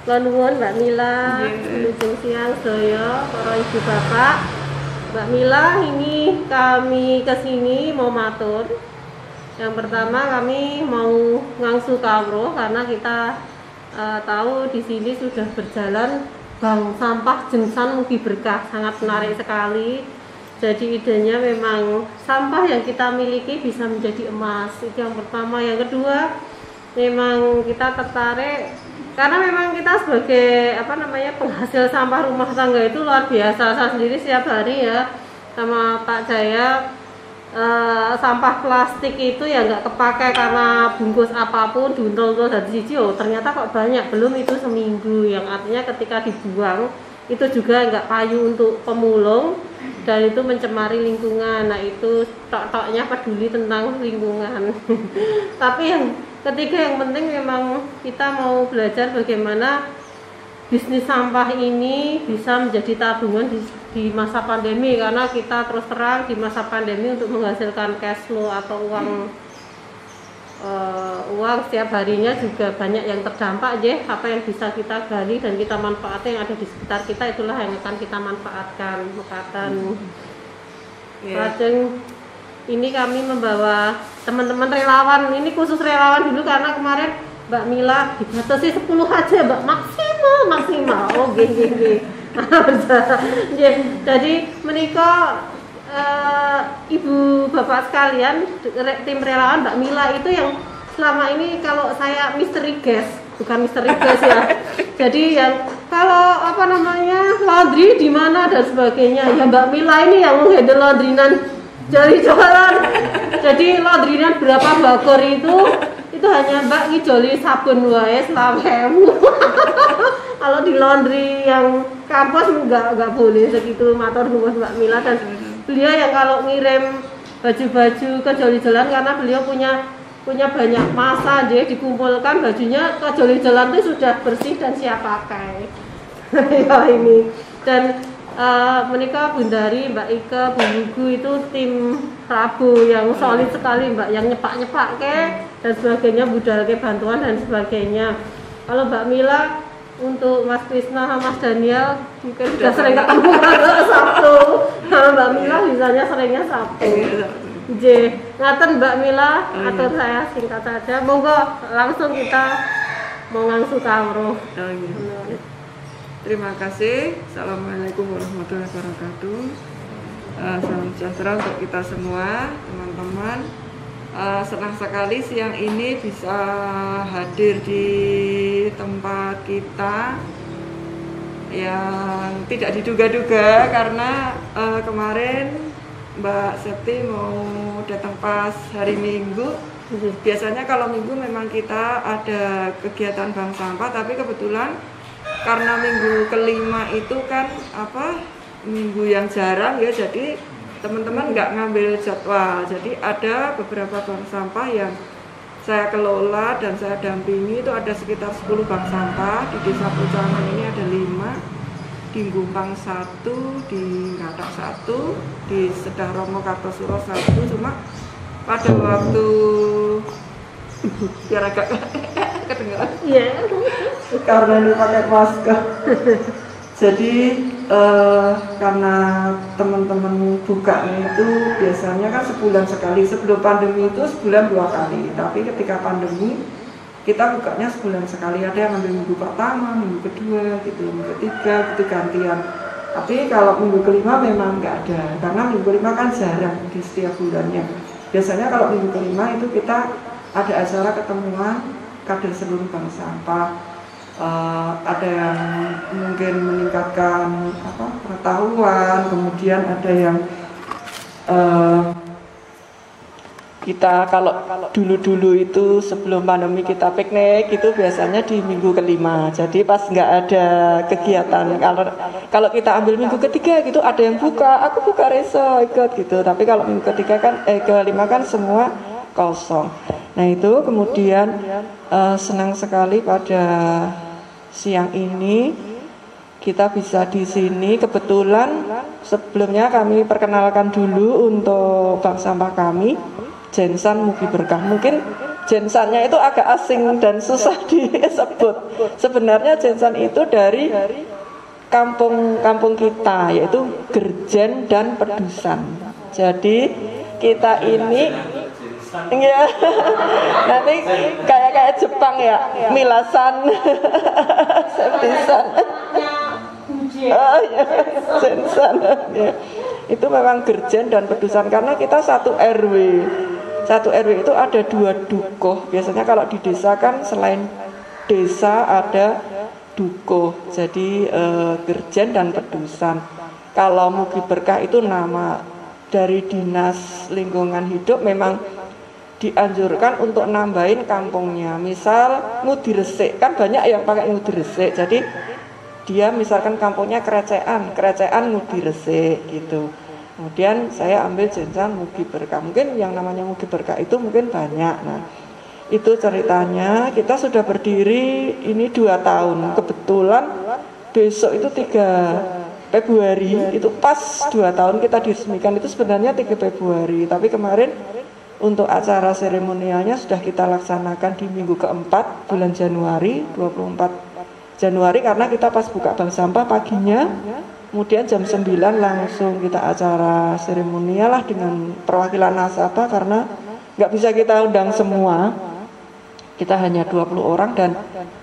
Kula nuwun Mbak Mila, Wilujeng siang sedaya para ibu bapak. Mbak Mila, ini kami kesini mau matur. Yang pertama kami mau ngangsu kawruh karena kita tahu di sini sudah berjalan bank sampah Jengsan Mugi Berkah, sangat menarik sekali. Jadi idenya memang sampah yang kita miliki bisa menjadi emas. Itu yang pertama. Yang kedua, memang kita tertarik karena memang kita sebagai penghasil sampah rumah tangga itu luar biasa. Saya sendiri setiap hari ya sama Pak Jaya sampah plastik itu ya nggak kepakai karena bungkus apapun diuntel dari siji, ternyata kok banyak, belum itu seminggu, yang artinya ketika dibuang itu juga nggak payu untuk pemulung dan itu mencemari lingkungan. Nah itu tok-toknya peduli tentang lingkungan. Tapi yang ketiga yang penting memang kita mau belajar bagaimana bisnis sampah ini bisa menjadi tabungan di masa pandemi, karena kita terus terang di masa pandemi untuk menghasilkan cash flow atau uang setiap harinya juga banyak yang terdampak ya. Apa yang bisa kita gali dan kita manfaatkan yang ada di sekitar kita, itulah yang akan kita manfaatkan. Lajeng ini kami membawa teman-teman relawan, ini khusus relawan dulu karena kemarin Mbak Mila dibatasi 10 aja Mbak, maksimal. Oh gini. Jadi menikah ibu bapak sekalian, tim relawan Mbak Mila itu yang selama ini kalau saya misteri gas, bukan misteri gas ya. Jadi yang kalau laundry di mana dan sebagainya, ya Mbak Mila ini yang menghandle laundrynan jali jualan. Jadi laundrynan berapa bakor itu hanya Mbak ngijoli sabun wae selawewu. Kalau di laundry yang kampus nggak boleh segitu. Matur nuwun Mbak Mila, dan beliau yang kalau ngirim baju-baju ke joli jalan karena beliau punya banyak masa jadi dikumpulkan bajunya ke joli jalan itu sudah bersih dan siap pakai. Ya ini dan menikah Bundari, Mbak Ike, Bu Yugu itu tim Rabu yang solid sekali Mbak, yang nyepak dan sebagainya, budal bantuan dan sebagainya. Kalau Mbak Mila untuk Mas Krisna sama Mas Daniel mungkin sudah sering ketemu kalau Sabtu. Kalau Mbak Mila misalnya seringnya Sabtu. Ngaten Mbak Mila, atau saya singkat saja. Monggo langsung kita mau ngangsu kawruh. Terima kasih. Assalamualaikum warahmatullahi wabarakatuh. Salam sejahtera untuk kita semua, teman-teman. Senang sekali siang ini bisa hadir di tempat kita yang tidak diduga-duga karena kemarin Mbak Septi mau datang pas hari Minggu. Biasanya kalau Minggu memang kita ada kegiatan bank sampah, tapi kebetulan karena minggu kelima itu kan minggu yang jarang ya, jadi teman-teman nggak ngambil jadwal. Jadi ada beberapa bank sampah yang saya kelola dan saya dampingi, itu ada sekitar 10 bank sampah. Di Desa Pucangan ini ada 5, di Gumpang 1, di Ngatak 1, di Sedah Romo Kartosuro 1. Cuma pada waktu biar agak kedengaran karena ini pakai masker. Jadi karena teman-teman bukanya itu biasanya kan sebulan sekali, sebelum pandemi itu sebulan 2 kali, tapi ketika pandemi kita bukanya sebulan sekali. Ada yang ambil minggu pertama, minggu kedua gitu, minggu ketiga gitu gantian. Tapi kalau minggu kelima memang nggak ada, karena minggu kelima kan jarang di setiap bulannya. Biasanya kalau minggu kelima itu kita ada acara ketemuan kader seluruh bank sampah. Ada yang mungkin meningkatkan pengetahuan, kemudian ada yang kita kalau dulu itu sebelum pandemi kita piknik itu biasanya di minggu kelima. Jadi pas nggak ada kegiatan, kalau kita ambil minggu ketiga gitu ada yang buka, aku buka reso ikut gitu. Tapi kalau minggu ketiga kan kelima kan semua kosong. Nah itu kemudian senang sekali pada siang ini kita bisa di sini. Kebetulan sebelumnya kami perkenalkan dulu untuk bank sampah kami, Jengsan Mugi Berkah. Mungkin Jensannya itu agak asing dan susah disebut. Sebenarnya Jensan itu dari kampung kita, yaitu Gerjen dan Pedusan. Jadi kita ini ya, nanti kayak Jepang ya, milasan, septisan. Oh ya, Jensan ya. Itu memang Gerjen dan Pedusan karena kita satu RW. Satu RW itu ada 2 dukuh. Biasanya kalau di desa kan selain desa ada dukuh. Jadi Gerjen dan Pedusan. Kalau Mugi Berkah itu nama dari Dinas Lingkungan Hidup memang dianjurkan untuk nambahin kampungnya. Misal Ngudi Resik, kan banyak yang pakai Ngudi Resik. Jadi dia misalkan kampungnya Kerecean Ngudi Resik gitu. Kemudian saya ambil Jensan Mugi Berkah. Mungkin yang namanya Mugi Berkah itu mungkin banyak. Nah, itu ceritanya. Kita sudah berdiri ini 2 tahun. Kebetulan besok itu 3 Februari. Itu pas 2 tahun kita diresmikan. Itu sebenarnya 3 Februari. Tapi kemarin untuk acara seremonialnya sudah kita laksanakan di minggu keempat bulan Januari, 24 Januari, karena kita pas buka bank sampah paginya. Kemudian jam 9 langsung kita acara seremonial lah dengan perwakilan nasabah karena nggak bisa kita undang semua. Kita hanya 20 orang dan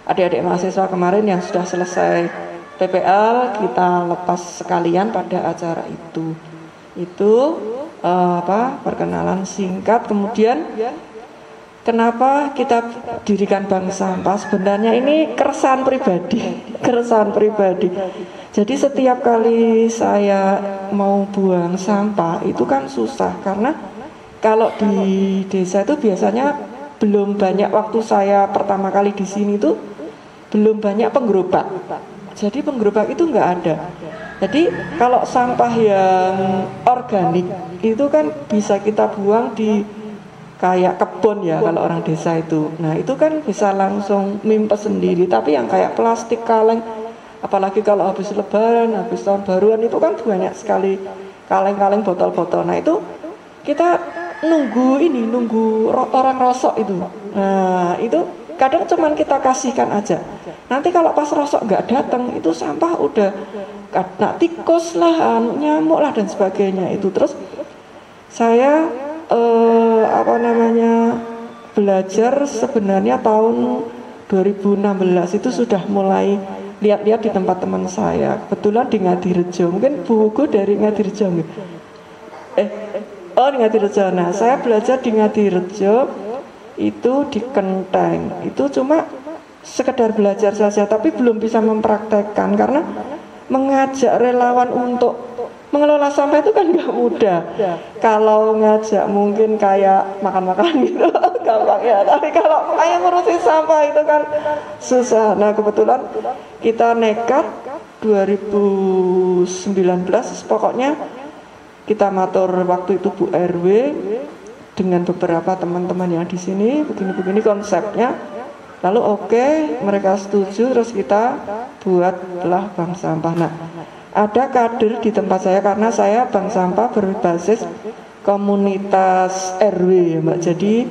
adik-adik mahasiswa kemarin yang sudah selesai PPL kita lepas sekalian pada acara itu. Itu perkenalan singkat. Kemudian kenapa kita dirikan bank sampah? Sebenarnya ini keresahan pribadi. Jadi setiap kali saya mau buang sampah itu kan susah karena kalau di desa itu biasanya belum banyak, waktu saya pertama kali di sini tuh belum banyak penggerobak. Jadi penggerobak itu nggak ada. Jadi kalau sampah yang organik itu kan bisa kita buang di kayak kebun ya kalau orang desa itu. Nah itu kan bisa langsung mimpes sendiri. Tapi yang kayak plastik kaleng, apalagi kalau habis lebaran, habis tahun baruan itu kan banyak sekali kaleng-kaleng botol-botol. Nah itu kita nunggu orang rosok itu. Nah itu kadang cuman kita kasihkan aja. Nanti kalau pas rosok nggak datang itu sampah udah kena tikus lah, nyamuk lah dan sebagainya itu. Terus saya belajar sebenarnya tahun 2016 itu sudah mulai lihat-lihat di tempat teman saya. Kebetulan di Ngadirejo, mungkin buku dari Ngadirejo. Di Ngadirejo. Nah, saya belajar di Ngadirejo itu di Kenteng. Itu cuma sekedar belajar saja, tapi belum bisa mempraktekkan karena mengajak relawan untuk mengelola sampah itu kan nggak mudah. Kalau ngajak mungkin kayak makan-makan gitu gampang ya, tapi kalau kayak ngurusin sampah itu kan susah. Nah kebetulan kita nekat 2019 pokoknya kita matur waktu itu Bu RW dengan beberapa teman-teman yang di sini begini-begini konsepnya. Lalu oke, mereka setuju, terus kita buatlah bank sampah. Nah, ada kader di tempat saya karena saya bank sampah berbasis komunitas RW, Mbak. Jadi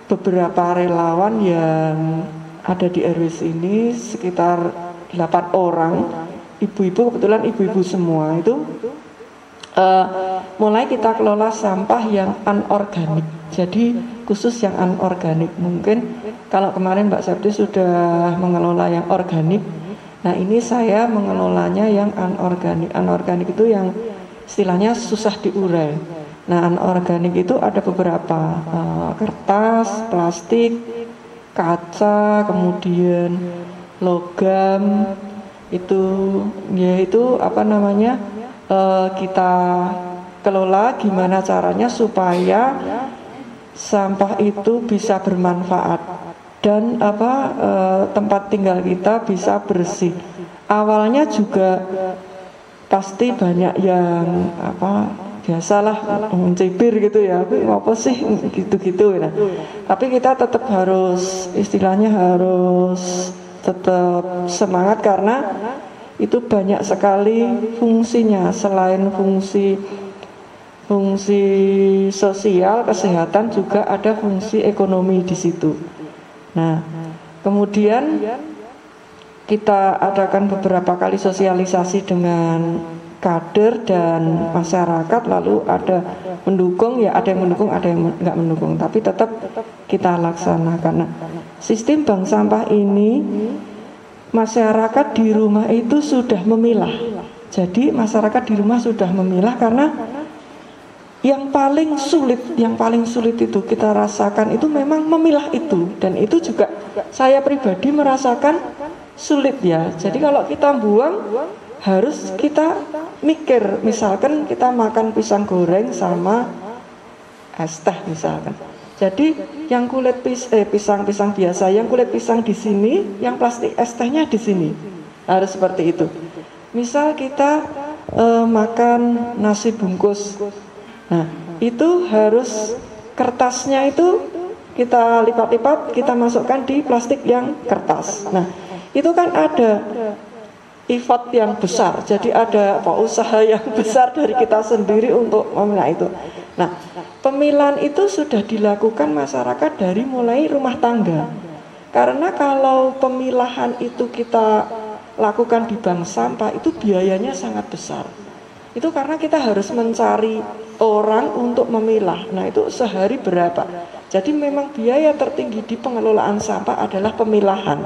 beberapa relawan yang ada di RW ini sekitar 8 orang, ibu-ibu, kebetulan ibu-ibu semua itu mulai kita kelola sampah yang anorganik. Jadi khusus yang anorganik. Mungkin kalau kemarin Mbak Septi sudah mengelola yang organik, nah ini saya mengelolanya yang anorganik. Anorganik itu yang istilahnya susah diurai. Nah anorganik itu ada beberapa, kertas, plastik, kaca, kemudian logam. Itu yaitu kita kelola gimana caranya supaya sampah itu bisa bermanfaat dan tempat tinggal kita bisa bersih. Awalnya juga pasti banyak yang biasalah mencibir gitu ya, apa sih gitu-gitu. Nah, tapi kita tetap harus tetap semangat karena itu banyak sekali fungsinya. Selain fungsi fungsi sosial, kesehatan, juga ada fungsi ekonomi di situ. Nah, kemudian kita adakan beberapa kali sosialisasi dengan kader dan masyarakat, lalu ada mendukung, ya ada yang mendukung, ada yang nggak mendukung, tapi tetap kita laksanakan. Nah, sistem bank sampah ini masyarakat di rumah itu sudah memilah. Jadi masyarakat di rumah sudah memilah karena yang paling sulit itu kita rasakan itu memang memilah itu, dan itu juga saya pribadi merasakan sulit ya. Jadi kalau kita buang harus kita mikir, misalkan kita makan pisang goreng sama es teh misalkan. Jadi yang kulit pisang biasa, yang kulit pisang di sini, yang plastik es tehnya di sini. Harus seperti itu. Misal kita makan nasi bungkus. Nah, itu harus kertasnya itu kita lipat-lipat, kita masukkan di plastik yang kertas. Nah, itu kan ada effort yang besar. Jadi ada usaha yang besar dari kita sendiri untuk memilah itu. Nah, pemilahan itu sudah dilakukan masyarakat dari mulai rumah tangga. Karena kalau pemilahan itu kita lakukan di bank sampah itu biayanya sangat besar. Itu karena kita harus mencari orang untuk memilah. Nah, itu sehari berapa. Jadi memang biaya tertinggi di pengelolaan sampah adalah pemilahan.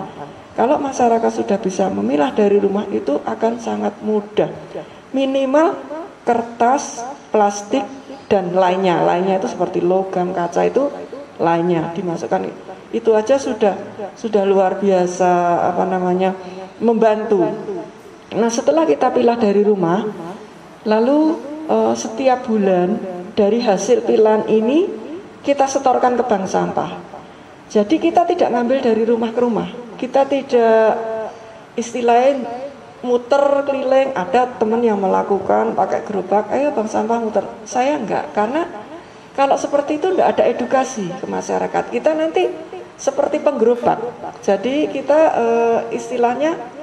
Kalau masyarakat sudah bisa memilah dari rumah itu akan sangat mudah. Minimal kertas, plastik, dan lainnya itu seperti logam, kaca itu lainnya dimasukkan. Itu aja sudah luar biasa membantu. Nah, setelah kita pilah dari rumah, lalu setiap bulan dari hasil pilahan ini kita setorkan ke bank sampah. Jadi kita tidak ngambil dari rumah ke rumah. Kita tidak istilahnya muter keliling. Ada teman yang melakukan pakai gerobak, ayo bank sampah muter. Saya enggak, karena kalau seperti itu enggak ada edukasi ke masyarakat. Kita nanti seperti penggerobak. Jadi kita istilahnya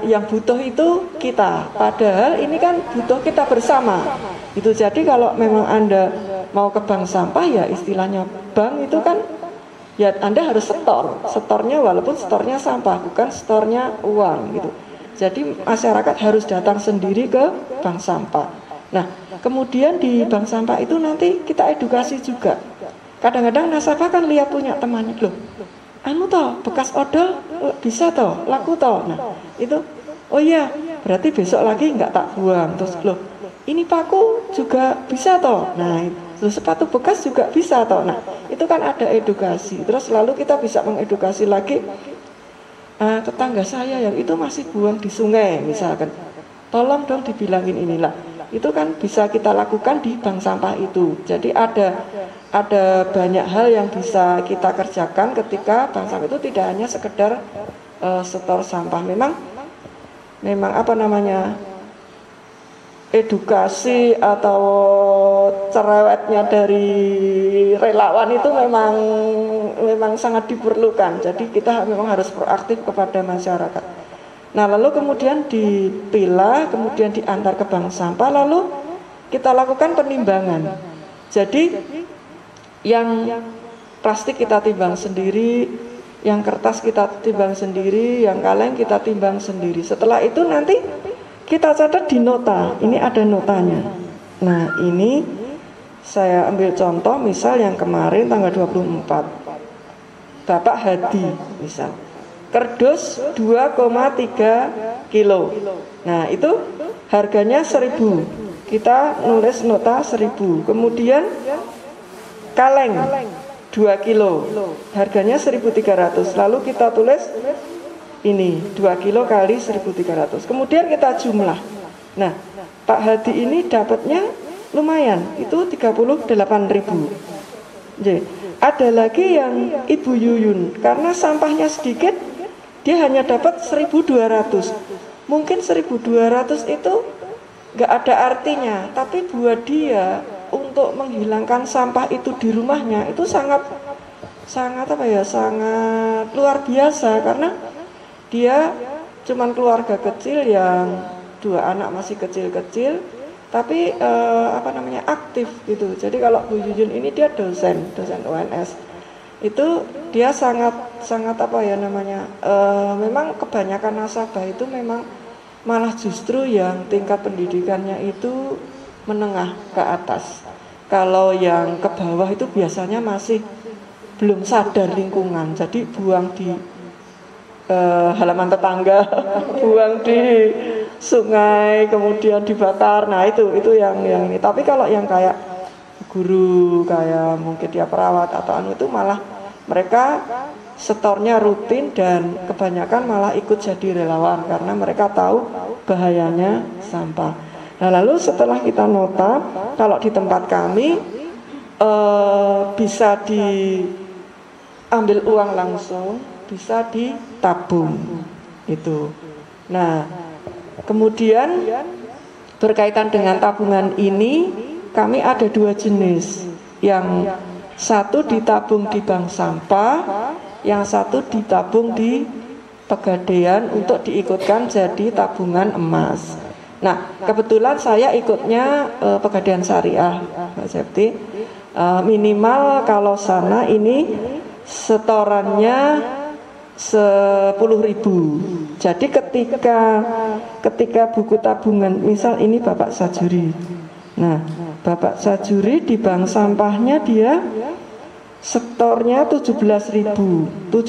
yang butuh itu kita, padahal ini kan butuh kita bersama. Itu jadi kalau memang Anda mau ke bank sampah, ya istilahnya bank itu kan ya Anda harus setornya walaupun setornya sampah, bukan setornya uang gitu. Jadi masyarakat harus datang sendiri ke bank sampah. Nah, kemudian di bank sampah itu nanti kita edukasi juga. Kadang-kadang nasabah kan lihat punya temannya, loh bekas odol bisa laku Nah, itu oh iya, berarti besok lagi nggak tak buang. Terus loh, ini paku juga bisa Nah, itu sepatu bekas juga bisa Nah, itu kan ada edukasi. Terus lalu kita bisa mengedukasi lagi tetangga saya yang itu masih buang di sungai misalkan. Tolong dong dibilangin inilah. Itu kan bisa kita lakukan di bank sampah itu. Jadi ada banyak hal yang bisa kita kerjakan ketika bank sampah itu tidak hanya sekedar setor sampah. Memang edukasi atau cerewetnya dari relawan itu memang sangat diperlukan. Jadi kita memang harus proaktif kepada masyarakat. Nah, lalu kemudian dipilah, kemudian diantar ke bank sampah, lalu kita lakukan penimbangan. Jadi yang plastik kita timbang sendiri, yang kertas kita timbang sendiri, yang kaleng kita timbang sendiri. Setelah itu nanti kita catat di nota. Ini ada notanya. Nah, ini saya ambil contoh misal yang kemarin tanggal 24. Bapak Hadi misal. Kerdus 2,3 kilo. Nah, itu harganya 1.000. Kita nulis nota 1.000. Kemudian kaleng 2 kilo. Harganya 1.300. Lalu kita tulis ini 2 kilo kali 1.300. Kemudian kita jumlah. Nah, Pak Hadi ini dapatnya lumayan. Itu 38.000. Jadi, ada lagi yang Ibu Yuyun, karena sampahnya sedikit, dia hanya dapat 1.200. Mungkin 1.200 itu gak ada artinya, tapi buat dia untuk menghilangkan sampah itu di rumahnya itu sangat luar biasa, karena dia cuman keluarga kecil yang 2 anak masih kecil-kecil, tapi aktif gitu. Jadi kalau Bu Yuyun ini dia dosen UNS, itu dia sangat memang kebanyakan nasabah itu memang malah justru yang tingkat pendidikannya itu menengah ke atas. Kalau yang ke bawah itu biasanya masih belum sadar lingkungan, jadi buang di halaman tetangga, buang di sungai, kemudian dibakar. Nah itu yang ini. Tapi kalau yang kayak guru, kayak mungkin dia perawat atau itu malah mereka setornya rutin dan kebanyakan malah ikut jadi relawan karena mereka tahu bahayanya sampah. Nah lalu setelah kita nota, kalau di tempat kami bisa diambil uang langsung, bisa ditabung itu. Nah kemudian berkaitan dengan tabungan ini, kami ada 2 jenis. Yang satu ditabung di bank sampah, yang satu ditabung di Pegadaian untuk diikutkan jadi tabungan emas. Nah kebetulan saya ikutnya Pegadaian Syariah, Mbak Septi. Minimal kalau sana ini setorannya 10.000. Jadi ketika buku tabungan, misal ini Bapak Sajuri. Nah, Bapak Sajuri di bank sampahnya dia setornya 17.430.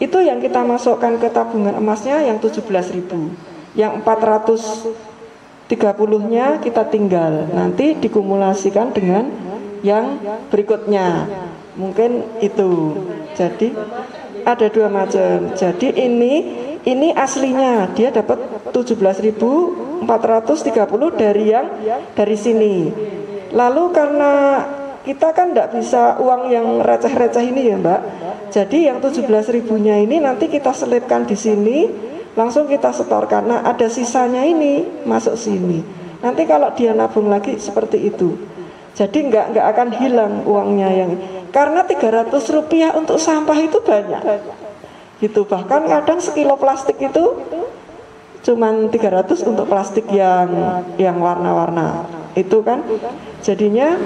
Itu yang kita masukkan ke tabungan emasnya yang 17.000. Yang 430-nya kita tinggal. Nanti dikumulasikan dengan yang berikutnya. Mungkin itu. Jadi ada 2 macam. Jadi ini aslinya dia dapat 17.430 dari sini. Lalu karena kita kan tidak bisa uang yang receh-receh ini ya Mbak. Jadi yang 17.000-nya ini nanti kita selipkan di sini, langsung kita setorkan. Nah ada sisanya ini masuk sini. Nanti kalau dia nabung lagi seperti itu. Jadi nggak akan hilang uangnya yang, karena 300 rupiah untuk sampah itu banyak. Gitu, bahkan kadang sekilo plastik itu cuman 300 untuk plastik yang warna-warna itu kan. Jadinya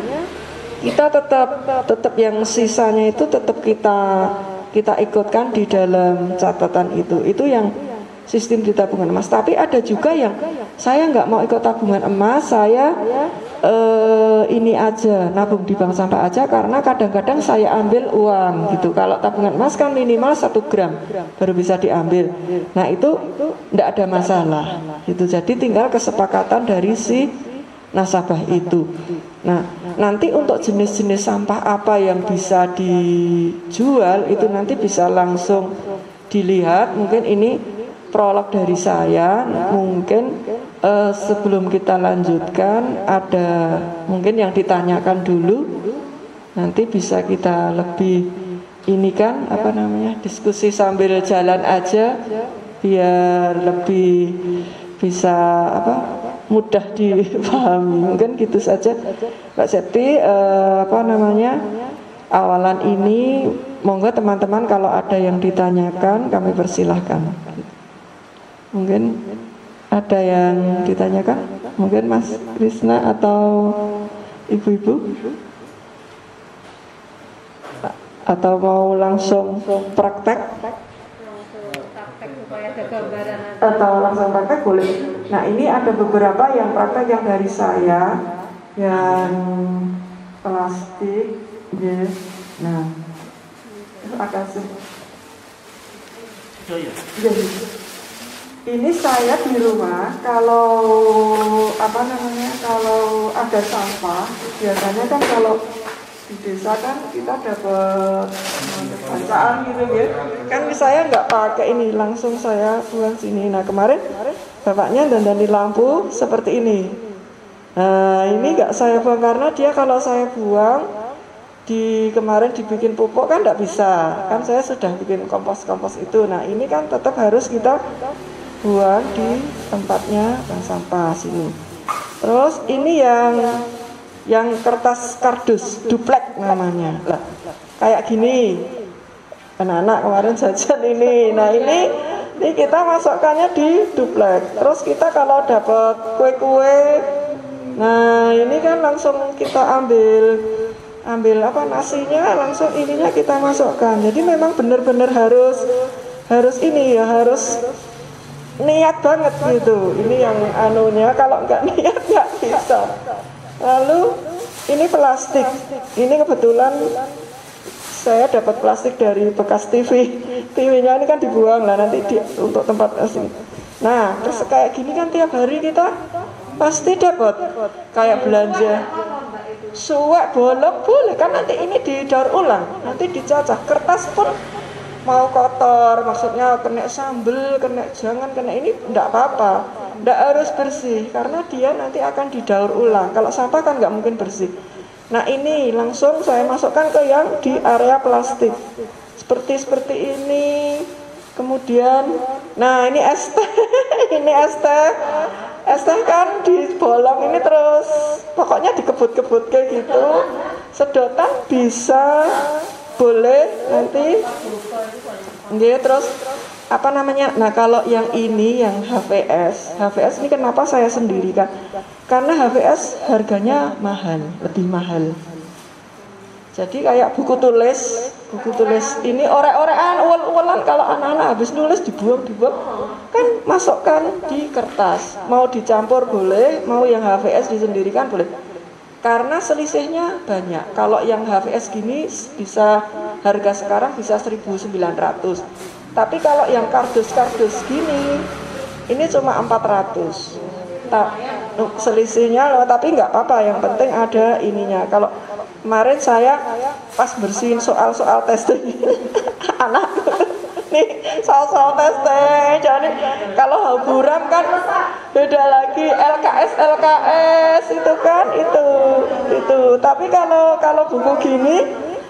kita tetap yang sisanya itu tetap kita ikutkan di dalam catatan itu. Itu yang sistem di tabungan emas. Tapi ada juga yang saya nggak mau ikut tabungan emas, saya ini aja nabung di bank sampah aja, karena kadang-kadang saya ambil uang gitu. Kalau tabungan emas kan minimal 1 gram baru bisa diambil. Nah itu tidak ada masalah gitu. Jadi tinggal kesepakatan dari si nasabah itu. Nah nanti untuk jenis-jenis sampah apa yang bisa dijual itu nanti bisa langsung dilihat. Mungkin ini prolog dari saya. Mungkin sebelum kita lanjutkan ada mungkin yang ditanyakan dulu, nanti bisa kita lebih ini kan diskusi sambil jalan aja biar lebih bisa mudah dipahami. Mungkin gitu saja Mbak Septi. Awalan ini monggo teman-teman kalau ada yang ditanyakan kami persilahkan. Mungkin ada yang ditanyakan? Mungkin Mas Krisna atau ibu-ibu? Atau mau langsung praktek? Atau langsung praktek boleh. Nah ini ada beberapa yang praktek yang dari saya, yang plastik, yes. Nah akan ini saya di rumah kalau kalau ada sampah, biasanya kan kalau di desa kan kita dapat bacaan gitu ya. Kan saya nggak pakai ini, langsung saya buang sini. Nah kemarin bapaknya dandani lampu seperti ini. Nah ini nggak saya buang karena dia kalau saya buang kemarin dibikin pupuk kan nggak bisa. Kan saya sudah bikin kompos itu. Nah ini kan tetap harus kita buang di tempatnya bank sampah sini. Terus ini yang kertas kardus duplek namanya lah, kayak gini anak-anak kemarin jajan ini. Nah ini Ini kita masukkannya di duplex. Terus kita kalau dapat kue-kue, nah ini kan langsung kita ambil apa nasinya, langsung ininya kita masukkan. Jadi memang benar-benar harus ini ya, harus niat banget gitu. Ini yang anunya, kalau nggak niat nggak bisa. Lalu ini plastik. Ini kebetulan saya dapat plastik dari bekas TV-nya ini kan dibuang lah nanti untuk tempat asing. Nah terus kayak gini kan tiap hari kita pasti dapat kayak belanja suwek bolong boleh kan, nanti ini didaur ulang, nanti dicacah. Kertas pun mau kotor, maksudnya kena sambel, jangan kena ini, enggak apa-apa, enggak harus bersih karena dia nanti akan didaur ulang. Kalau sampah kan nggak mungkin bersih. Nah ini langsung saya masukkan ke yang di area plastik seperti ini. Kemudian nah ini es teh ini es teh kan dibolong ini, terus pokoknya dikebut-kebut kayak gitu, sedotan bisa boleh nanti. Terus apa namanya, nah kalau yang ini yang HVS ini kenapa saya sendirikan, karena HVS harganya mahal, lebih mahal. Jadi kayak buku tulis ini orek-orekan, uwel-uwelan, kalau anak-anak habis nulis dibuang kan, masukkan di kertas. Mau dicampur boleh, mau yang HVS disendirikan boleh. Karena selisihnya banyak. Kalau yang HVS gini bisa harga sekarang bisa 1.900. Tapi kalau yang kardus gini ini cuma 400. Selisihnya loh, tapi nggak apa-apa, yang penting ada ininya. Kalau kemarin saya pas bersihin soal-soal testing anak nih, soal-soal testing, jadi kalau buram kan beda lagi, LKS itu kan itu. Tapi kalau buku gini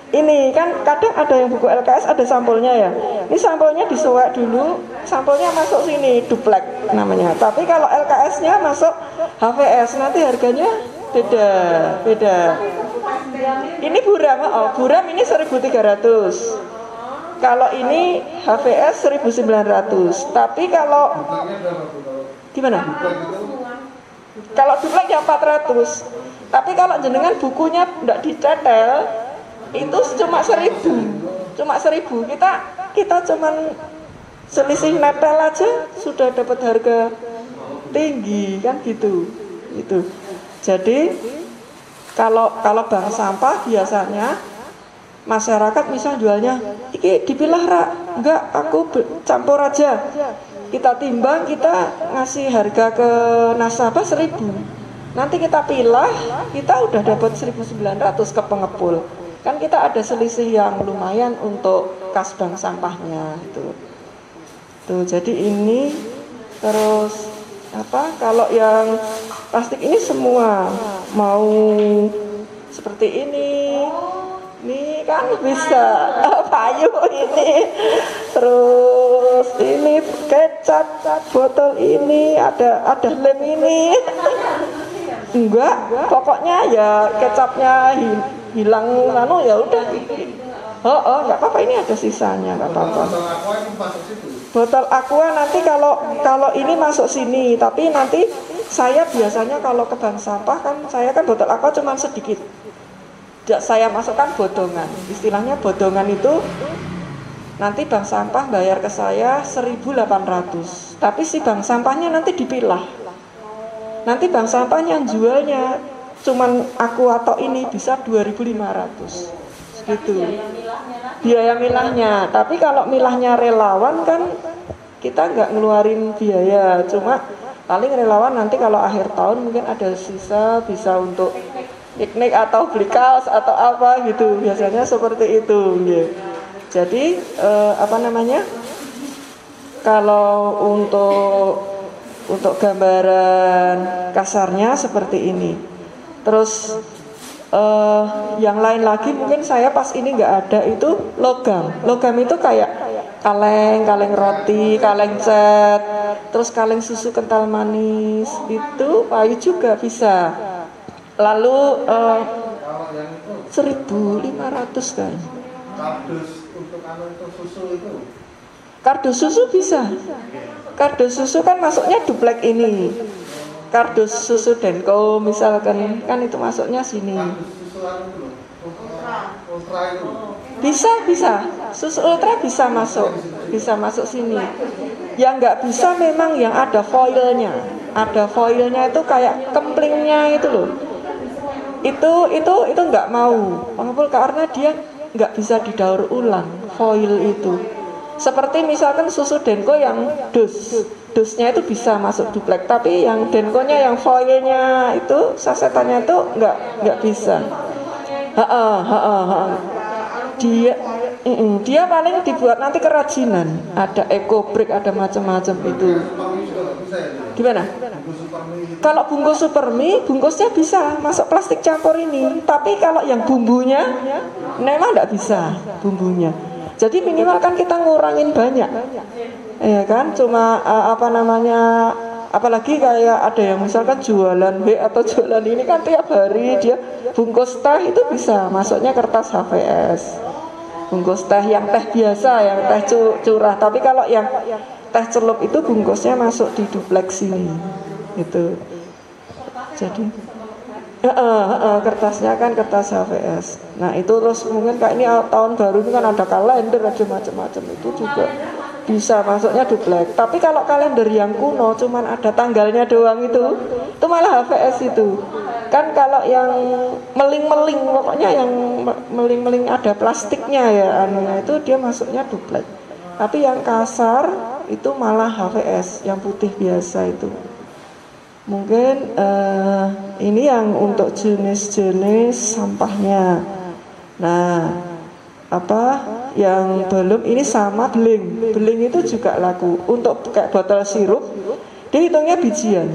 ini kan kadang ada yang buku LKS ada sampulnya ya. Ini sampulnya disuwek dulu, sampulnya masuk sini, duplex namanya. Tapi kalau LKS-nya masuk HVS, nanti harganya beda. Ini buram ini 1.300. Kalau ini HVS 1.900. Tapi kalau gimana? Kalau duplex ya 400. Tapi kalau jenengan bukunya tidak dicetel, itu cuma 1.000. Kita cuman selisih netel aja sudah dapat harga tinggi kan gitu. Jadi kalau bank sampah biasanya masyarakat misal jualnya iki dipilah rak, enggak aku campur aja, kita timbang, kita ngasih harga ke nasabah 1.000, nanti kita pilah, kita udah dapat 1.900 ke pengepul, kan kita ada selisih yang lumayan untuk kas bank sampahnya itu. Tuh, jadi ini terus apa, kalau yang plastik ini semua mau seperti ini kan bisa payu ini, terus ini kecap botol ini, ada lem ini enggak, pokoknya ya kecapnya hilang lalu ya udah. Nggak apa-apa, ini ada sisanya, nggak apa-apa. Botol aqua nanti kalau ini masuk sini, tapi nanti saya biasanya kalau ke bank sampah kan saya kan botol aqua cuma sedikit. Saya masukkan bodongan, istilahnya bodongan itu nanti bank sampah bayar ke saya 1.800, tapi si bank sampahnya nanti dipilah. Nanti bank sampahnya jualnya cuman aku atau ini bisa 2.500 gitu. Biaya milahnya. Tapi kalau milahnya relawan kan kita nggak ngeluarin biaya, cuma paling relawan nanti kalau akhir tahun mungkin ada sisa bisa untuk piknik atau beli kaos atau apa gitu, biasanya seperti itu ya. Jadi apa namanya, kalau untuk gambaran kasarnya seperti ini. Terus yang lain lagi mungkin saya pas ini nggak ada, itu logam itu kayak kaleng roti, kaleng cat, terus kaleng susu kental manis, itu payu juga bisa. Lalu 1.500 kan. Kardus untuk susu itu Kardus susu bisa. Kardus susu kan masuknya duplek ini. Kardus susu Denko misalkan, kan itu masuknya sini. Bisa. Susu ultra bisa masuk sini. Yang nggak bisa memang yang ada foilnya. Ada foilnya itu kayak kemplingnya itu loh. Itu nggak mau pengepul karena dia nggak bisa didaur ulang foil itu. Seperti misalkan susu Denko yang dusnya itu bisa masuk duplek, tapi yang Denkonya yang foilnya itu sasetannya itu nggak bisa. Dia paling dibuat nanti kerajinan, ada EcoBrick, ada macam-macam itu. Gimana? Kalau bungkus Supermi, bungkusnya bisa masuk plastik campur ini, tapi kalau yang bumbunya memang nggak bisa bumbunya. Jadi minimal kan kita ngurangin banyak, ya kan? Cuma apalagi kayak ada yang misalkan jualan atau jualan ini kan tiap hari dia bungkus teh itu bisa masuknya kertas HVS. Bungkus teh yang teh biasa, yang teh curah. Tapi kalau yang teh celup itu bungkusnya masuk di dupleks ini, itu. Jadi kertasnya kan kertas HVS. Nah itu terus mungkin kayak ini tahun baru ini kan ada kalender, ada macam-macam, itu juga bisa masuknya duplek. Tapi kalau kalender yang kuno cuman ada tanggalnya doang itu malah HVS itu. Kan kalau yang meling-meling, pokoknya yang meling-meling ada plastiknya ya anunya, itu dia masuknya duplek. Tapi yang kasar itu malah HVS, yang putih biasa itu. Mungkin ini yang untuk jenis-jenis sampahnya. Nah, yang belum ini sama beling. Beling itu juga laku. Untuk kayak botol sirup, dia hitungnya bijian.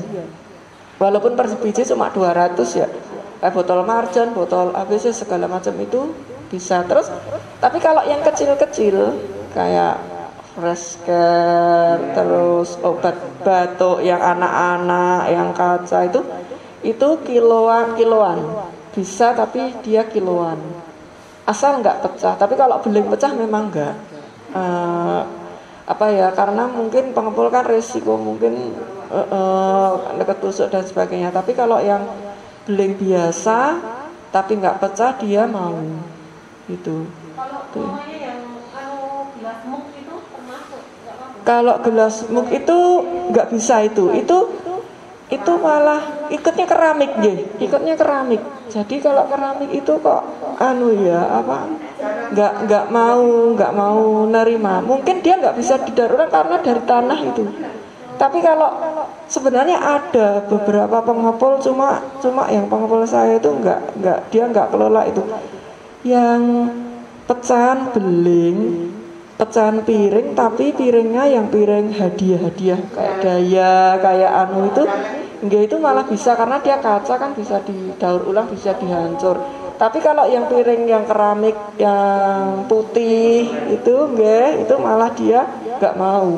Walaupun per biji cuma 200 ya. Kayak botol marjan, botol ABC segala macam itu bisa. Terus, tapi kalau yang kecil-kecil kayak fresh care, terus obat batuk yang anak-anak, yang kaca itu kiloan bisa, tapi dia kiloan asal nggak pecah. Tapi kalau beling pecah memang nggak karena mungkin pengepul kan resiko mungkin ketusuk dan sebagainya. Tapi kalau yang beling biasa tapi nggak pecah dia mau gitu. Kalau gelas mug itu nggak bisa itu malah ikutnya keramik deh, ikutnya keramik. Jadi kalau keramik itu kok nggak mau nerima. Mungkin dia nggak bisa didaur ulang karena dari tanah itu. Tapi kalau sebenarnya ada beberapa pengepul, cuma yang pengepul saya itu dia nggak kelola itu. Yang pecahan beling, pecahan piring, tapi piringnya yang piring hadiah-hadiah kayak daya, kayak itu enggak, itu malah bisa karena dia kaca kan bisa didaur ulang, bisa dihancur. Tapi kalau yang piring yang keramik yang putih itu enggak, itu malah dia enggak mau.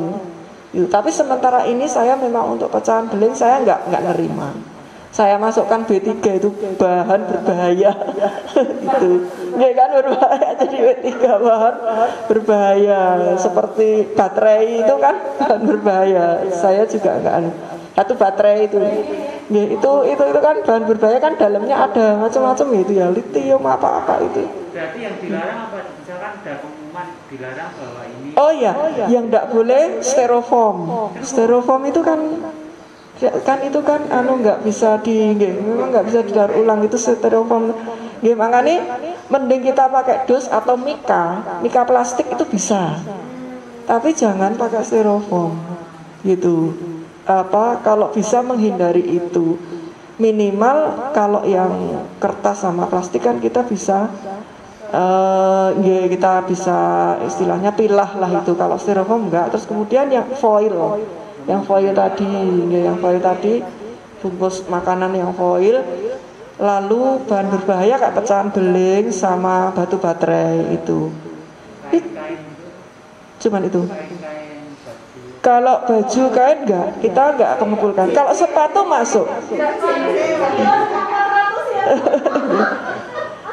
Tapi sementara ini saya memang untuk pecahan beling saya enggak nerima. Saya masukkan B3 itu bahan berbahaya. Itu ya kan berbahaya, jadi B3 bahan berbahaya seperti baterai itu kan bahan berbahaya. Saya juga enggak satu baterai itu. Ya, itu kan bahan berbahaya kan, dalamnya ada macam-macam itu ya, litium apa itu. Berarti yang dilarang apa? Misalkan ada pengumuman dilarang bahwa ini. Oh iya, yang enggak boleh styrofoam. Styrofoam itu kan itu kan nggak bisa memang nggak bisa didaur ulang, itu styrofoam. Makanya mending kita pakai dus atau mika plastik itu bisa, tapi jangan pakai styrofoam gitu. Kalau bisa menghindari itu, minimal kalau yang kertas sama plastik kan kita bisa kita bisa istilahnya pilah lah itu. Kalau styrofoam enggak. Terus kemudian yang foil tadi bungkus makanan yang foil, lalu bahan berbahaya kayak pecahan beling sama batu baterai itu. Cuman itu. Kalau baju kain kita enggak pengumpulkan. Kalau sepatu masuk.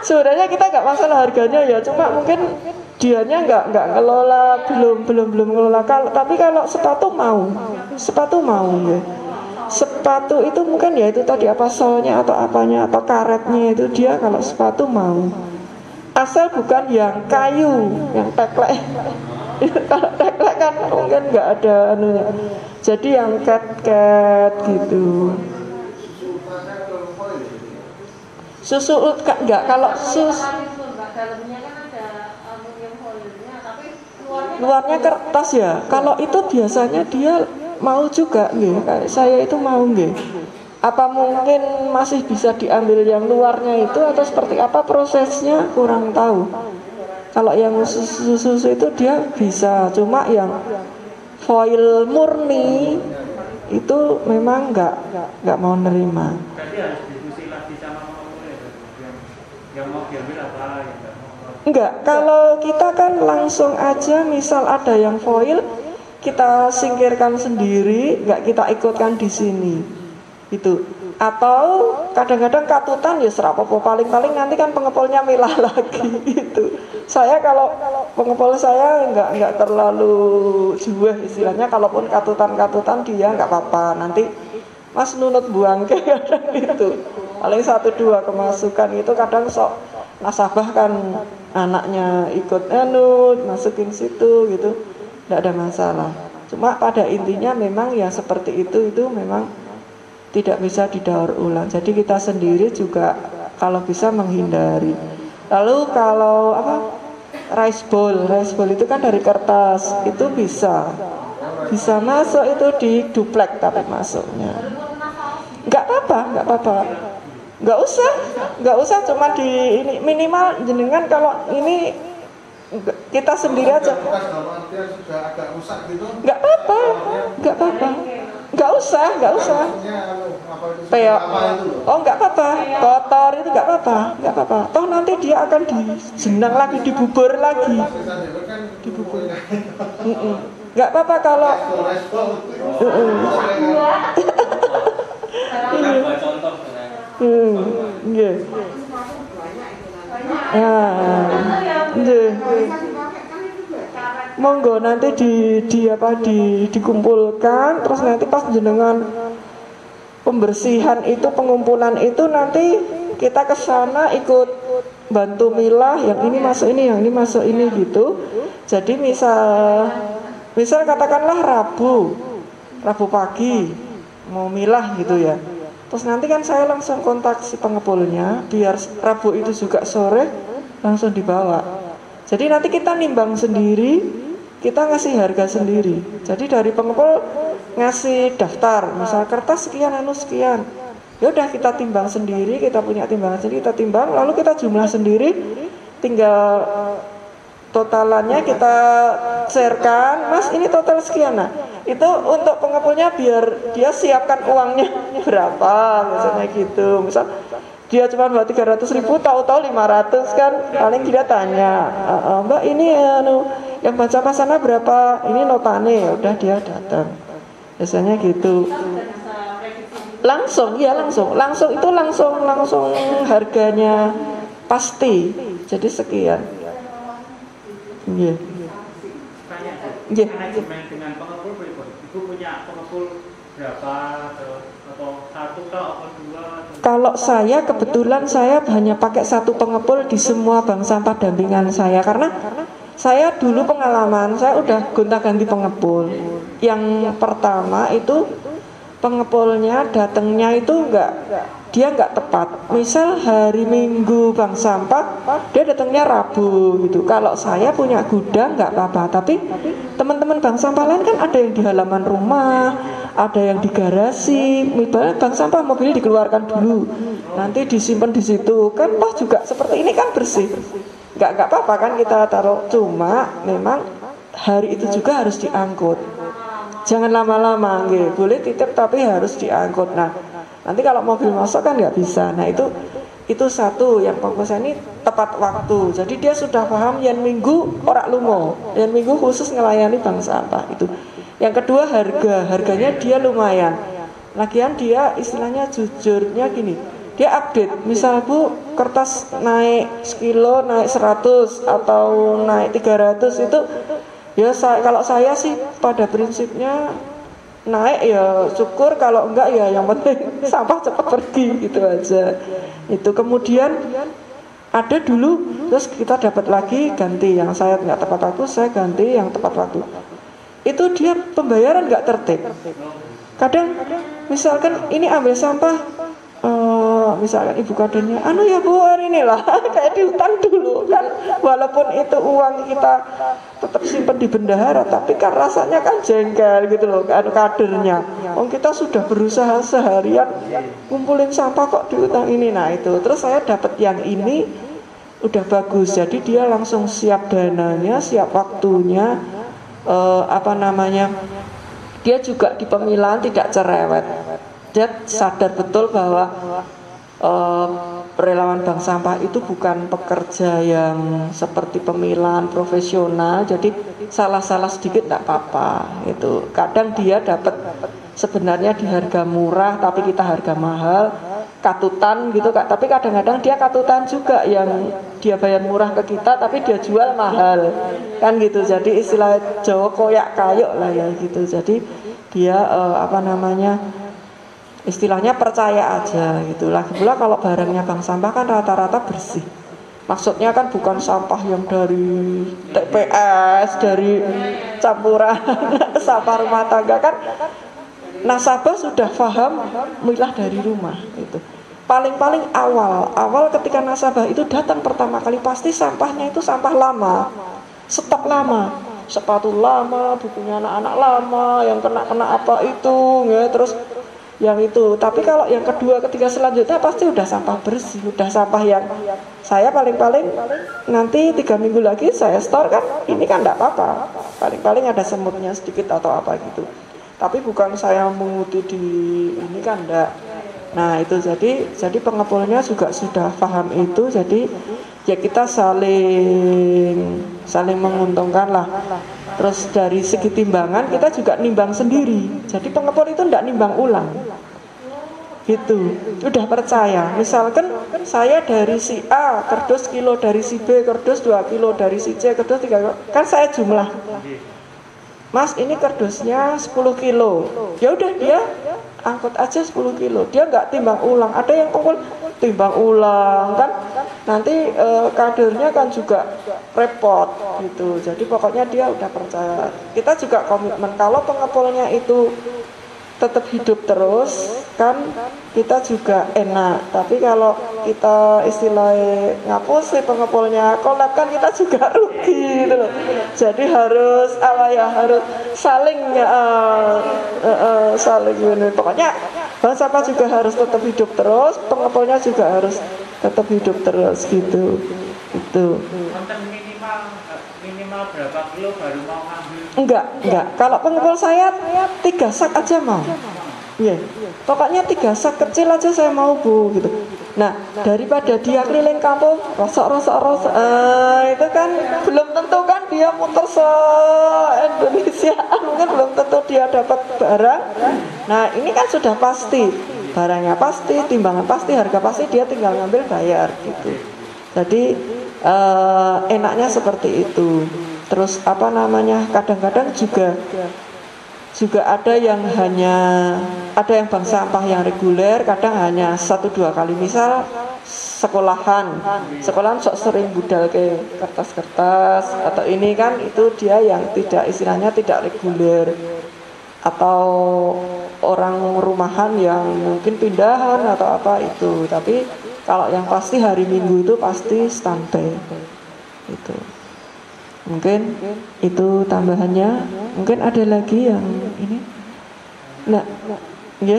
Sebenarnya kita nggak masalah harganya ya, cuma mungkin dianya nggak ngelola, belum ngelola. Tapi kalau sepatu mau ya. Sepatu itu mungkin ya itu tadi apa solnya atau apanya atau karetnya itu dia kalau sepatu mau. Asal bukan yang kayu, yang teklek. Kalau teklek kan mungkin nggak ada anunya. Jadi yang cat gitu. Susu enggak kalau luarnya kertas ya. Kalau itu biasanya dia mau juga nggih, kayak saya itu mau nggih. Apa mungkin masih bisa diambil yang luarnya itu atau seperti apa prosesnya kurang tahu. Kalau yang susu itu dia bisa, cuma yang foil murni itu memang nggak mau nerima. Jadi harus diskusi lagi sama pengemudi yang mau diambil apa yang nggak mau. Enggak, kalau kita kan langsung aja misal ada yang foil kita singkirkan sendiri, nggak kita ikutkan di sini itu. Atau kadang-kadang katutan ya serapopo, paling-paling nanti kan pengepulnya milah lagi itu. Saya kalau pengepul saya nggak terlalu juweh istilahnya, kalaupun katutan dia nggak apa-apa, nanti Mas nunut buang kayak gitu. Paling 1-2 kemasukan itu kadang sok nasabah kan anaknya ikut masukin situ gitu, nggak ada masalah. Cuma pada intinya memang ya seperti itu memang tidak bisa didaur ulang. Jadi kita sendiri juga kalau bisa menghindari. Lalu kalau rice bowl itu kan dari kertas, itu bisa masuk itu di duplek tapi masuknya. Nggak apa-apa. Nggak usah cuma di ini minimal jenengan kalau ini kita sendiri aja. Nggak apa-apa. Nggak usah. Nggak apa-apa. Kotor itu nggak apa-apa. Toh nanti dia akan dijenang lagi, dibubur lagi. Dibubur. Nggak apa-apa kalau. Monggo nanti dikumpulkan, terus nanti pas jenengan pembersihan itu, pengumpulan itu nanti kita ke sana ikut bantu milah, yang ini masuk ini, yang ini masuk ini gitu. Jadi misal katakanlah Rabu pagi mau milah gitu ya. Terus nanti kan saya langsung kontak si pengepulnya biar Rabu itu juga sore langsung dibawa. Jadi nanti kita nimbang sendiri, kita ngasih harga sendiri. Jadi dari pengepul ngasih daftar, misal kertas sekian, sekian. Ya udah kita timbang sendiri, kita punya timbangan sendiri, kita timbang, lalu kita jumlah sendiri, tinggal totalannya kita sharekan, Mas ini total sekian. Nah itu untuk pengepulnya biar dia siapkan uangnya berapa, misalnya gitu. Misal dia cuma buat 300.000, tahu-tahu 500 kan, paling dia tanya, Mbak ini yang baca sana berapa, ini notane, udah dia datang. Biasanya gitu. Langsung itu langsung harganya pasti. Jadi sekian. Iya. Iya. Dengan pengepul Ibu punya pengepul berapa atau satu atau dua? Kalau saya kebetulan saya hanya pakai satu pengepul di semua bank sampah dampingan saya, karena saya dulu pengalaman saya udah gonta-ganti pengepul. Yang pertama itu pengepulnya datangnya itu dia nggak tepat. Misal hari Minggu bank sampah, dia datangnya Rabu gitu. Kalau saya punya gudang nggak apa-apa, tapi teman-teman bank sampah lain kan ada yang di halaman rumah, ada yang di garasi. Misalnya bank sampah mobilnya dikeluarkan dulu, nanti disimpan di situ. Kan toh juga seperti ini kan bersih. Nggak apa-apa kan kita taruh. Cuma memang hari itu juga harus diangkut. Jangan lama-lama, boleh titip tapi harus diangkut. Nah, nanti kalau mobil masuk kan nggak bisa. Nah itu satu yang pokoknya ini tepat waktu. Jadi dia sudah paham yang Minggu ora lumo, yang Minggu khusus ngelayani bank sampah itu. Yang kedua harganya dia lumayan. Lagian dia istilahnya jujurnya gini, dia update. Misal Bu, kertas naik sekilo, naik 100 atau naik 300 itu ya kalau saya sih pada prinsipnya naik ya syukur, kalau enggak ya yang penting sampah cepat pergi gitu aja. Itu kemudian ada dulu terus kita dapat lagi ganti, yang saya nggak tepat waktu saya ganti yang tepat waktu. Itu dia pembayaran nggak tertib. Kadang misalkan ini ambil sampah, misalkan ibu kadernya, anu ya Bu hari ini lah kayak diutang dulu kan, walaupun itu uang kita tetap simpan di bendahara, tapi kan rasanya kan jengkel gitu loh kan kadernya. Kita sudah berusaha seharian kumpulin sampah kok diutang ini. Nah itu terus saya dapat yang ini udah bagus, jadi dia langsung siap dananya, siap waktunya, dia juga di pemilahan tidak cerewet. Dia sadar betul bahwa relawan bank sampah itu bukan pekerja yang seperti pemilahan profesional, jadi salah-salah sedikit tidak apa-apa. Itu kadang dia dapat sebenarnya di harga murah, tapi kita harga mahal, katutan gitu Kak. Tapi kadang-kadang dia katutan juga, yang dia bayar murah ke kita, tapi dia jual mahal, kan gitu. Jadi istilah Jawa koyak kayuk lah ya gitu. Jadi dia istilahnya percaya aja gitu. Lagi pula kalau barangnya bank sampah kan rata-rata bersih. Maksudnya kan bukan sampah yang dari TPS, dari campuran sampah rumah tangga kan. Nasabah sudah paham milah dari rumah itu. Paling-paling awal ketika nasabah itu datang pertama kali pasti sampahnya itu sampah lama, stok lama, sepatu lama, bukunya anak-anak lama, yang kena apa itu, ya terus yang itu. Tapi kalau yang kedua, ketiga selanjutnya pasti udah sampah bersih, udah sampah yang saya paling-paling nanti 3 minggu lagi saya store kan, ini kan enggak apa-apa. Paling-paling ada semutnya sedikit atau apa gitu. Tapi bukan saya menguti di ini kan enggak. Nah itu jadi pengepulnya juga sudah paham itu, jadi ya kita saling menguntungkan lah. Terus dari segi timbangan kita juga nimbang sendiri. Jadi pengepul itu enggak nimbang ulang. Gitu. Udah percaya. Misalkan saya dari si A kerdus kilo, dari si B kerdus 2 kilo, dari si C kerdus 3 kilo. Kan saya jumlah. Mas ini kerdusnya 10 kilo. Ya udah dia angkut aja 10 kilo. Dia nggak timbang ulang. Ada yang pengepul timbang ulang kan. Nanti kadernya kan juga repot gitu. Jadi pokoknya dia udah percaya. Kita juga komitmen kalau pengepulnya itu tetap hidup terus kan, kita juga enak. Tapi kalau kita istilahnya ngapus si pengepulnya kolab kan kita juga rugi gitu loh. Jadi harus harus saling saling ini. Pokoknya bank sampah juga harus tetap hidup terus, pengepulnya juga harus tetap hidup terus gitu. Itu. Konten minimal berapa kilo baru mau ngambil? Enggak. Kalau pengepul saya 3 sak aja mau. Iya. Pokoknya 3 sak kecil aja saya mau Bu gitu. Nah, daripada dia keliling kampung rosok itu kan belum tentu kan dia muter se Indonesia, mungkin belum tentu dia dapat barang. Nah, ini kan sudah pasti. Barangnya pasti, timbangan pasti, harga pasti, dia tinggal ngambil bayar gitu. Jadi enaknya seperti itu. Terus kadang-kadang juga ada yang bank sampah yang reguler, kadang hanya 1-2 kali. Misal sekolahan sok sering budal ke kertas-kertas atau ini kan, itu dia yang tidak istilahnya tidak reguler, atau orang rumahan yang mungkin pindahan atau apa itu. Tapi kalau yang pasti hari Minggu itu pasti standby itu. Mungkin itu tambahannya. Mungkin ada lagi yang ini. Nah, ya,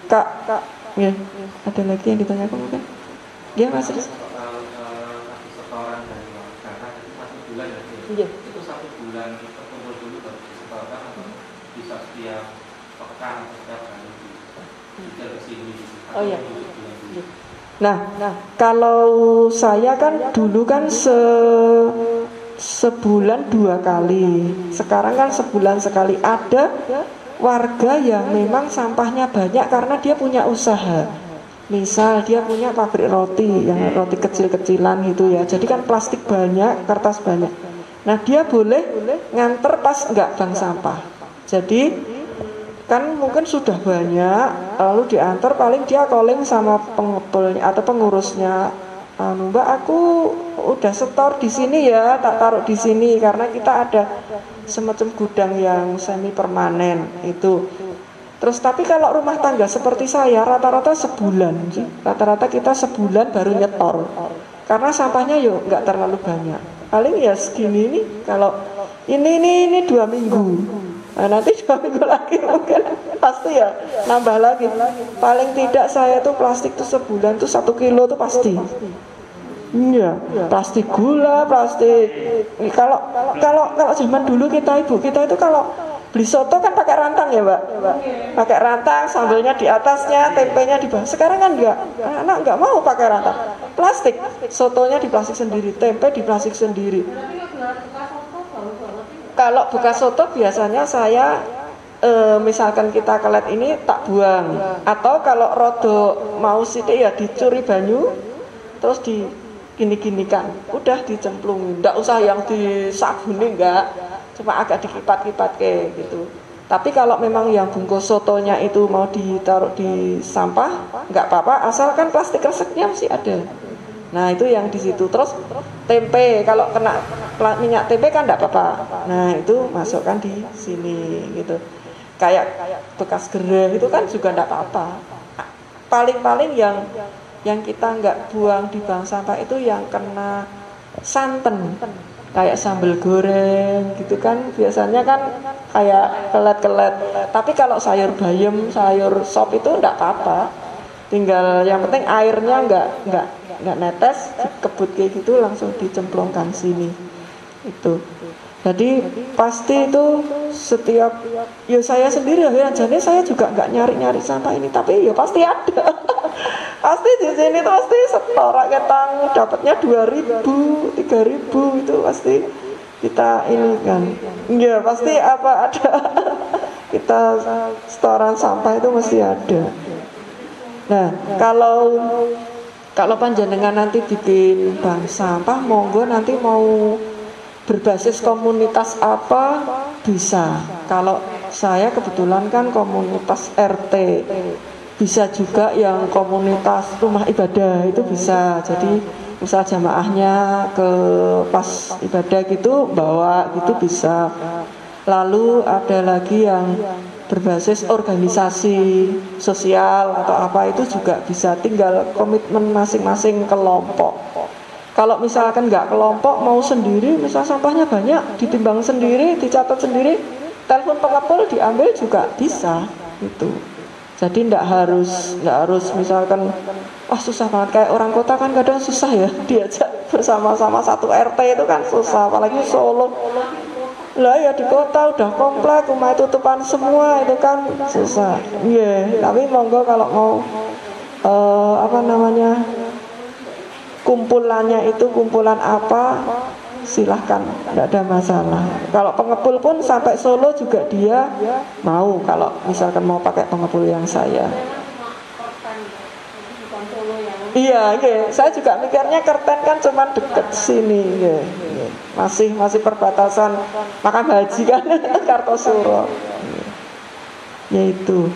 Kak, ya, ada lagi yang ditanyakan mungkin? Ya, Mas Riz. Setoran dari karena itu 1 bulan ya. Iya. Itu 1 bulan terkumpul dulu baru disetoran atau bisa setiap pekan atau setiap hari bisa ke sini. Oh iya. Nah, kalau saya kan dulu kan sebulan 2 kali. Sekarang kan sebulan sekali. Ada warga yang memang sampahnya banyak karena dia punya usaha. Misal dia punya pabrik roti, yang roti kecil-kecilan gitu ya. Jadi kan plastik banyak, kertas banyak. Nah dia boleh nganter pas nggak bank sampah. Jadi kan mungkin sudah banyak, lalu diantar, paling dia calling sama pengepulnya atau pengurusnya, Mbak aku udah setor di sini ya, tak taruh di sini, karena kita ada semacam gudang yang semi permanen itu. Terus tapi kalau rumah tangga seperti saya rata-rata sebulan sih, rata-rata kita sebulan baru nyetor, karena sampahnya yuk nggak terlalu banyak, paling ya segini nih. Kalau ini 2 minggu, nah, nanti 2 minggu lagi mungkin pasti ya nambah lagi. Paling tidak saya tuh plastik tuh sebulan tuh 1 kilo tuh pasti. Iya, plastik gula, plastik. Kalau zaman dulu ibu kita itu kalau beli soto kan pakai rantang ya Mbak, pakai rantang, sambelnya di atasnya, tempenya di bawah. Sekarang kan enggak, anak enggak mau pakai rantang, plastik, sotonya di plastik sendiri, tempe di plastik sendiri. Kalau buka soto biasanya saya misalkan kita kelet ini tak buang, atau kalau rodo mau sithik ya dicuri banyu terus di gini-ginikan, udah dicemplung, enggak usah yang disabuni, enggak, cuma agak dikipat-kipat kayak gitu. Tapi kalau memang yang bungkus sotonya itu mau ditaruh di sampah, enggak apa-apa, asalkan plastik reseknya masih ada. Nah itu yang di situ. Terus tempe, kalau kena minyak tempe kan enggak apa-apa. Nah itu masukkan di sini gitu. Kayak bekas gereh itu kan juga enggak apa-apa. Paling-paling yang kita nggak buang di bank sampah itu yang kena santan, kayak sambal goreng gitu kan, biasanya kan kayak kelet-kelet. Tapi kalau sayur bayam, sayur sop itu enggak apa-apa, tinggal yang penting airnya nggak netes, dikebut kayak gitu langsung dicemplungkan sini itu. Jadi pasti itu setiap, ya saya sendiri ya, jadi saya juga nggak nyari sampah ini, tapi ya pasti ada. Pasti di sini tuh pasti setorak ketang dapatnya 2.000, 3.000 itu pasti kita ini kan. Ya pasti apa ada. Kita setoran sampah itu mesti ada. Nah, kalau panjenengan nanti bikin bank sampah, monggo nanti mau berbasis komunitas apa bisa. Kalau saya kebetulan kan komunitas RT, bisa juga yang komunitas rumah ibadah itu bisa. Jadi misal jamaahnya ke pas ibadah gitu bawa gitu bisa. Lalu ada lagi yang berbasis organisasi sosial atau apa, itu juga bisa, tinggal komitmen masing-masing kelompok. Kalau misalkan nggak kelompok, mau sendiri, misal sampahnya banyak, ditimbang sendiri, dicatat sendiri, telepon pengepul diambil juga bisa gitu. Jadi nggak harus misalkan susah banget, kayak orang kota kan kadang susah ya diajak bersama-sama satu RT itu kan susah, apalagi Solo lah ya, di kota udah komplek, rumah tutupan semua, itu kan susah. Tapi monggo kalau mau kumpulannya itu kumpulan apa, silahkan, tidak ada masalah. Kalau pengepul pun sampai Solo juga dia mau, kalau misalkan mau pakai pengepul yang saya. Iya, saya juga mikirnya Kerten kan cuma deket sini, masih perbatasan Makam Haji kan, Kartosuro. Ya itu.